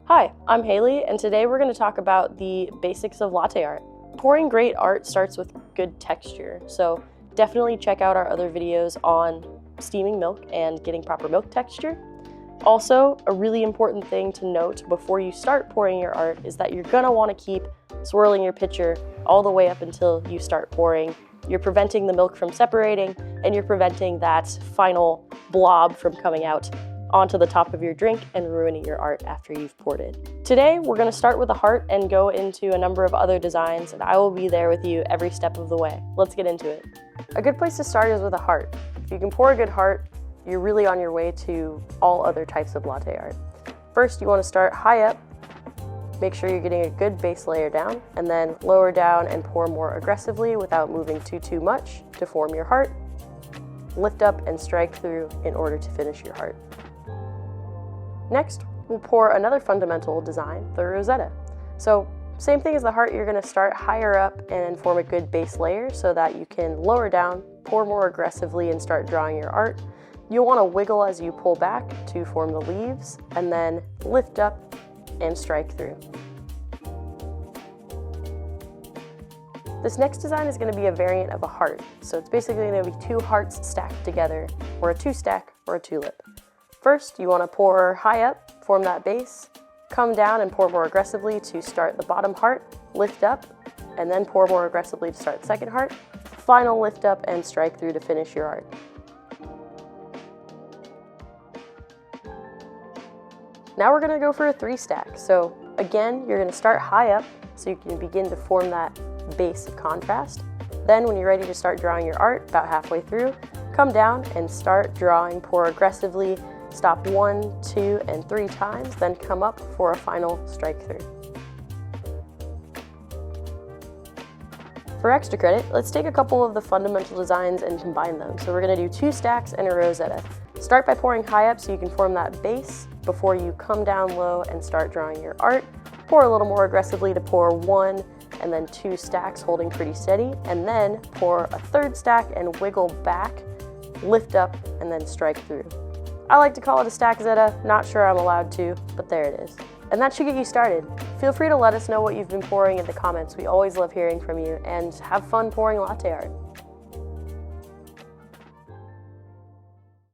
Hi, I'm Hailie, and today we're going to talk about the basics of latte art. Pouring great art starts with good texture, so definitely check out our other videos on steaming milk and getting proper milk texture. Also, a really important thing to note before you start pouring your art is that you're going to want to keep swirling your pitcher all the way up until you start pouring. You're preventing the milk from separating, and you're preventing that final blob from coming out onto the top of your drink and ruining your art after you've poured it. Today, we're going to start with a heart and go into a number of other designs, and I will be there with you every step of the way. Let's get into it. A good place to start is with a heart. If you can pour a good heart, you're really on your way to all other types of latte art. First, you want to start high up. Make sure you're getting a good base layer down, and then lower down and pour more aggressively without moving too much to form your heart. Lift up and strike through in order to finish your heart. Next, we'll pour another fundamental design, the rosetta. So, same thing as the heart, you're going to start higher up and form a good base layer so that you can lower down, pour more aggressively, and start drawing your art. You'll want to wiggle as you pull back to form the leaves, and then lift up and strike through. This next design is going to be a variant of a heart. So it's basically going to be two hearts stacked together, or a two stack, or a tulip. First, you want to pour high up, form that base, come down and pour more aggressively to start the bottom heart, lift up, and then pour more aggressively to start the second heart. Final lift up and strike through to finish your art. Now we're going to go for a three stack. So again, you're going to start high up so you can begin to form that base of contrast. Then when you're ready to start drawing your art, about halfway through, come down and start drawing, pour aggressively, stop 1, 2, and 3 times, then come up for a final strike through. For extra credit, let's take a couple of the fundamental designs and combine them. So we're going to do 2 stacks and a rosetta. Start by pouring high up so you can form that base before you come down low and start drawing your art. Pour a little more aggressively to pour 1 and then 2 stacks holding pretty steady, and then pour a 3rd stack and wiggle back, lift up, and then strike through. I like to call it a stack zetta, not sure I'm allowed to, but there it is. And that should get you started. Feel free to let us know what you've been pouring in the comments. We always love hearing from you, and have fun pouring latte art.